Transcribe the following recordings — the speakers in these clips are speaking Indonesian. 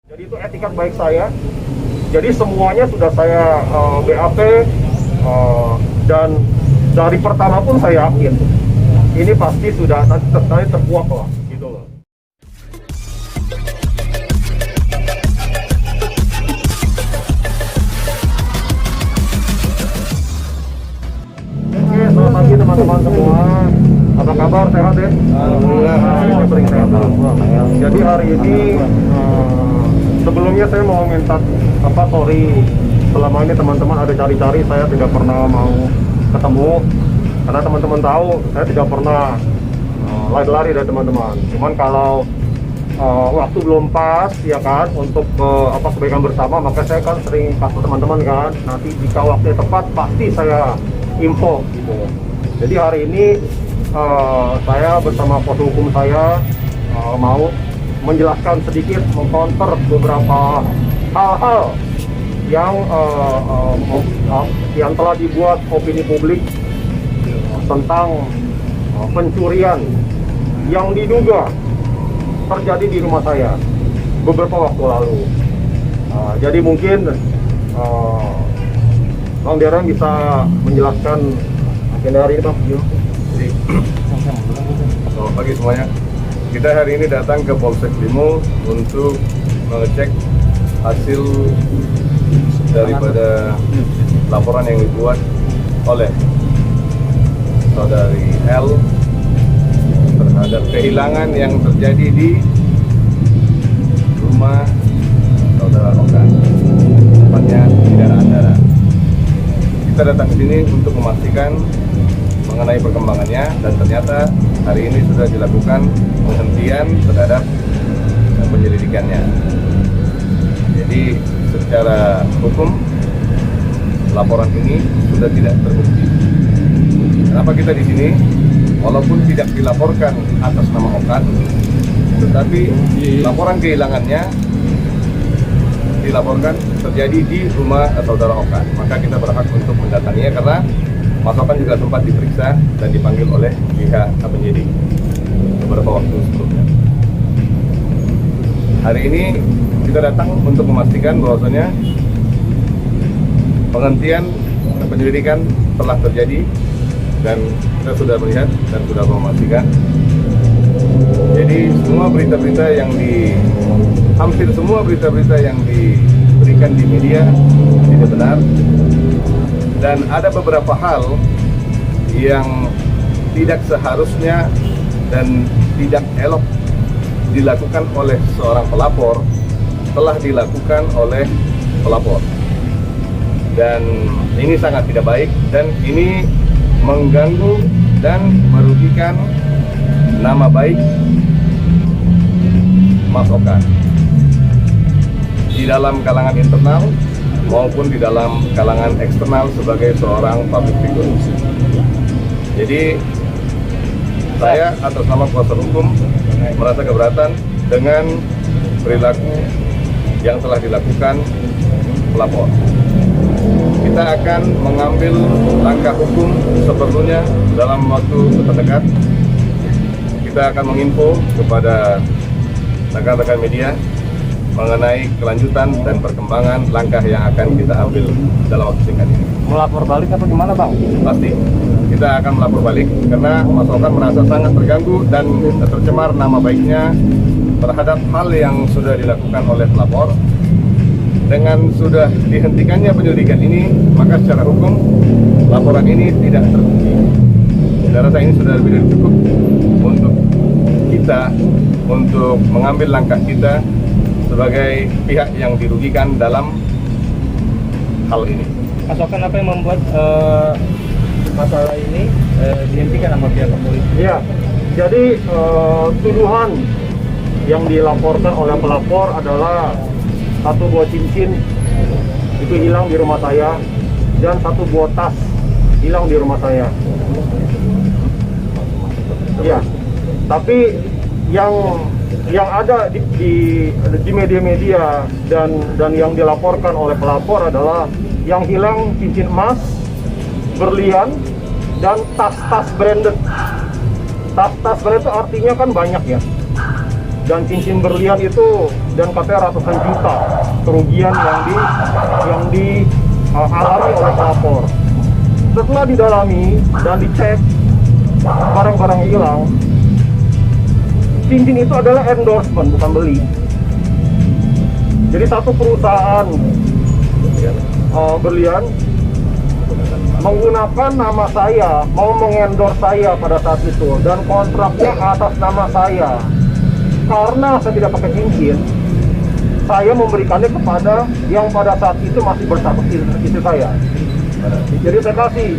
Jadi itu etikat baik saya. Jadi semuanya sudah saya BAP dan dari pertama pun saya yakin ini pasti sudah nanti terkuak lah, gitu loh. Oke, selamat pagi teman-teman semua. Apa kabar, sehat ya? Alhamdulillah. Ini paling sehat. Jadi hari ini sebelumnya saya mau minta sorry, selama ini teman-teman ada cari-cari, saya tidak pernah mau ketemu karena teman-teman tahu saya tidak pernah lari-lari dari teman-teman. Cuman kalau waktu belum pas ya kan untuk kebaikan bersama, maka saya kan sering kasih teman-teman kan, nanti jika waktunya tepat pasti saya info gitu. Jadi hari ini saya bersama pos hukum saya mau menjelaskan sedikit, mengcounter beberapa hal-hal yang telah dibuat opini publik tentang pencurian yang diduga terjadi di rumah saya beberapa waktu lalu. Jadi mungkin Bang Deren bisa menjelaskan agenda hari ini, Bang. Selamat pagi semuanya. Kita hari ini datang ke Polsek Limo untuk mengecek hasil daripada laporan yang dibuat oleh saudari L terhadap kehilangan yang terjadi di rumah saudara Okan, tepatnya di daerah Andara. Kita datang ke sini untuk memastikan mengenai perkembangannya, dan ternyata hari ini sudah dilakukan penghentian terhadap penyelidikannya. Jadi secara hukum laporan ini sudah tidak terbukti. Kenapa kita di sini? Walaupun tidak dilaporkan atas nama Okan, tetapi laporan kehilangannya dilaporkan terjadi di rumah saudara Okan. Maka kita berhak untuk mendatanginya karena Mas Okan juga sempat diperiksa dan dipanggil oleh pihak penyidik beberapa waktu sebelumnya. Hari ini kita datang untuk memastikan bahwasanya penghentian penyelidikan telah terjadi dan kita sudah melihat dan sudah memastikan. Jadi hampir semua berita-berita yang diberikan di media tidak benar. Dan ada beberapa hal yang tidak seharusnya dan tidak elok dilakukan oleh seorang pelapor telah dilakukan oleh pelapor. Dan ini sangat tidak baik dan ini mengganggu dan merugikan nama baik Mas Okan di dalam kalangan internal maupun di dalam kalangan eksternal sebagai seorang public figure. Jadi saya atas nama kuasa hukum merasa keberatan dengan perilaku yang telah dilakukan pelapor. Kita akan mengambil langkah hukum seperlunya dalam waktu terdekat. Kita akan menginfo kepada rekan-rekan media mengenai kelanjutan dan perkembangan langkah yang akan kita ambil dalam waktu singkat ini. Melapor balik atau gimana, Bang? Pasti kita akan melapor balik karena Mas Okan merasa sangat terganggu dan tercemar nama baiknya terhadap hal yang sudah dilakukan oleh pelapor. Dengan sudah dihentikannya penyelidikan ini, maka secara hukum laporan ini tidak terbukti. Saya rasa ini sudah lebih dari cukup untuk kita untuk mengambil langkah kita sebagai pihak yang dirugikan dalam hal ini. Mas Okan, apa yang membuat masalah ini dihentikan sama pihak kepolisian? Iya, jadi tuduhan yang dilaporkan oleh pelapor adalah satu buah cincin itu hilang di rumah saya dan satu buah tas hilang di rumah saya. Iya, tapi yang ada di media-media dan yang dilaporkan oleh pelapor adalah yang hilang cincin emas, berlian, dan tas-tas branded. Tas-tas branded itu artinya kan banyak ya. dan cincin berlian itu dan katanya ratusan juta kerugian yang dialami oleh pelapor. Setelah didalami dan dicek barang-barang hilang, cincin itu adalah endorsement, bukan beli. Jadi satu perusahaan berlian menggunakan nama saya, mau mengendorse saya pada saat itu, dan kontraknya atas nama saya. Karena saya tidak pakai cincin, saya memberikannya kepada yang pada saat itu masih berstatus istri saya. Jadi saya kasih.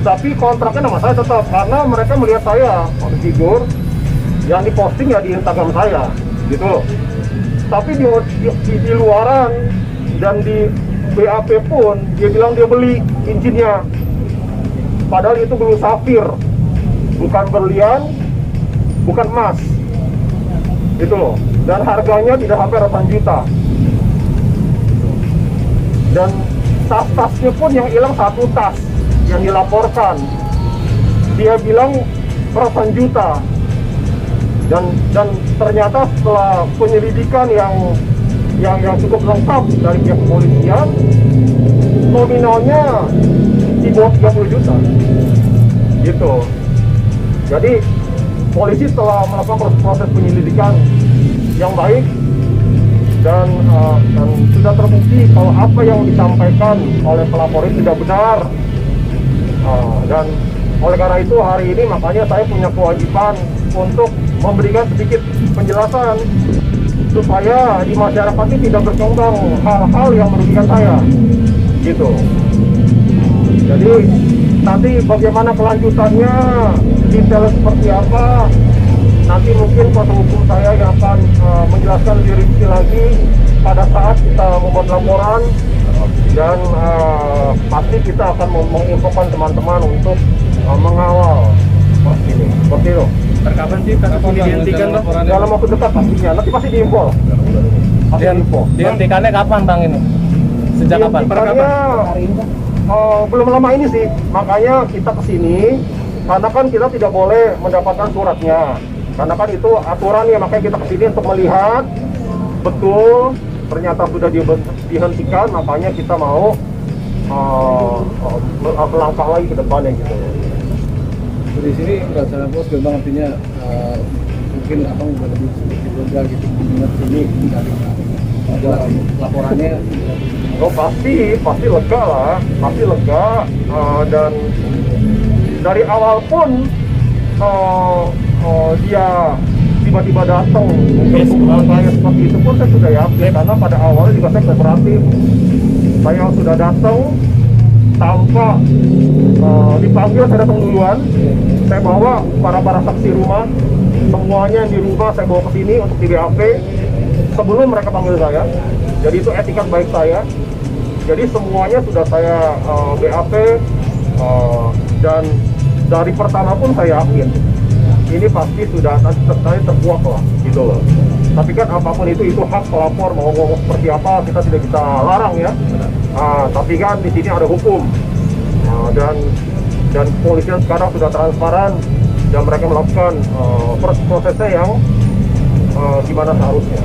Tapi kontraknya nama saya tetap, karena mereka melihat saya figur yang diposting ya di Instagram saya, gitu. Tapi di luaran dan di BAP pun dia bilang dia beli cincinnya, padahal itu blue safir, bukan berlian, bukan emas, gitu loh. Dan harganya tidak sampai ratusan juta. Dan tas-tasnya pun yang hilang satu tas yang dilaporkan, dia bilang ratusan juta. Dan ternyata setelah penyelidikan yang cukup lengkap dari pihak kepolisian, nominalnya di bawah 30 juta, gitu. Jadi polisi setelah melakukan proses penyelidikan yang baik dan sudah terbukti kalau apa yang disampaikan oleh pelapor itu tidak benar. Dan oleh karena itu hari ini makanya saya punya kewajiban untuk memberikan sedikit penjelasan supaya di masyarakat ini tidak berkembang hal-hal yang merugikan saya, gitu. Jadi nanti bagaimana kelanjutannya, detail seperti apa, nanti mungkin kuasa hukum saya yang akan menjelaskan lebih rinci lagi pada saat kita membuat laporan. Dan pasti kita akan menginfokan teman-teman untuk mengawal seperti itu. Kapan sih kasus ini dihentikan, Bang? Dalam waktu dekat pastinya, nanti pasti diinfo. Dihentikannya kapan, Bang, ini? Sejak kapan? Belum lama ini sih, makanya kita kesini karena kan kita tidak boleh mendapatkan suratnya, karena kan itu aturannya. Makanya kita kesini untuk melihat betul ternyata sudah dihentikan, makanya kita mau melangkah lagi ke depannya, gitu. Di sini nggak salah bos, memang artinya mungkin abang udah lebih sedikit lega gitu mengingat sini dari laporannya. Oh pasti lega lah, pasti lega. Dan dari awal pun dia tiba-tiba datang untuk saya seperti itu pun saya sudah yakin, karena pada awalnya juga saya kooperatif. Saya sudah datang tanpa dipanggil, saya datang duluan. Saya bawa para saksi rumah, semuanya yang di rumah saya bawa ke sini untuk di BAP sebelum mereka panggil saya. Jadi itu etikat baik saya. Jadi semuanya sudah saya BAP, dan dari pertama pun saya yakin ini pasti sudah nanti terkuak lah, gitu loh. Tapi kan apapun itu hak pelapor, mau ngomong seperti apa kita tidak bisa larang ya. Tapi kan di sini ada hukum, dan kepolisian sekarang sudah transparan dan mereka melakukan prosesnya yang gimana seharusnya.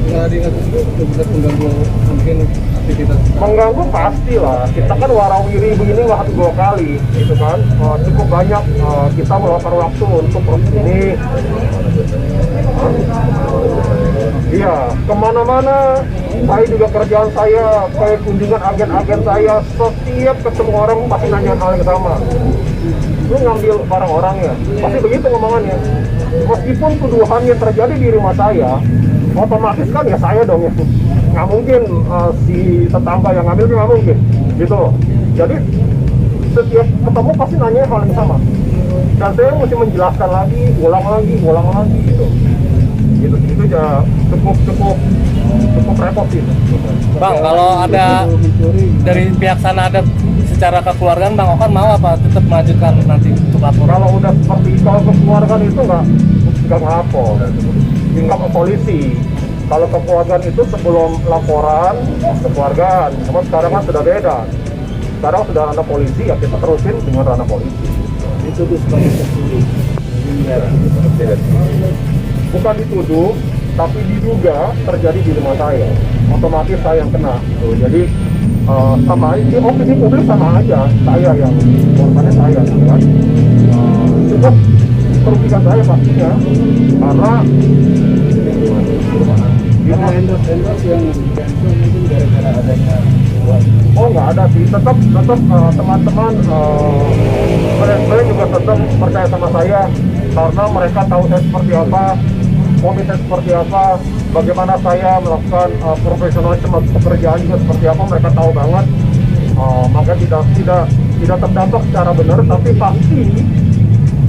Di kasus itu bisa mengganggu mungkin aktivitas. Mengganggu pastilah. Kita kan warawiri begini nggak 2 kali, gitu kan. Cukup banyak kita meluangkan waktu untuk proses ini. Iya, kemana-mana. Saya juga kerjaan saya, kayak kunjungan agen-agen saya, setiap ketemu orang pasti nanya hal yang sama. Lu ngambil barang orang ya, pasti begitu ngomongannya. Meskipun tuduhan yang terjadi di rumah saya, otomatis kan ya saya dong ya. Nggak mungkin si tetangga yang ngambil, nggak mungkin, gitu loh. Jadi setiap ketemu pasti nanya hal yang sama. Dan saya mesti menjelaskan lagi, ulang lagi, gitu. Itu ya cukup repot sih. Bang, kalau ada dari pihak sana ada secara kekeluargaan, Bang Okan mau apa tetap melanjutkan nanti untuk laporan? Kalau udah seperti kalau kekeluargaan itu nggak ngapor, tinggal ke polisi. Kalau kekeluargaan itu sebelum laporan kekeluargaan, cuma sekarang kan sudah beda. Sekarang sudah ranah polisi, ya kita terusin dengan ranah polisi. Itu tuh sebagai tersendiri. bukan dituduh, tapi diduga terjadi di rumah saya. Otomatis saya yang kena. Tuh, jadi sama aja, opini publik sama aja. Saya yang korbannya saya, gitu kan. Cukup merugikan saya pastinya, karena Karena endorse yang cancel mungkin gara-gara adanya uang. oh nggak ada sih, tetap teman-teman mereka juga tetap percaya sama saya karena mereka tahu saya seperti apa, komite seperti apa, bagaimana saya melakukan profesionalisme pekerjaan juga seperti apa, mereka tahu banget. Maka tidak terdampak secara benar, tapi pasti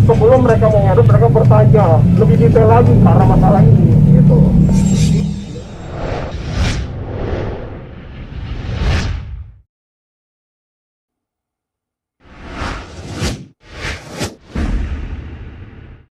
sebelum mereka mau ngedot mereka bertanya lebih detail lagi karena masalah ini gitu.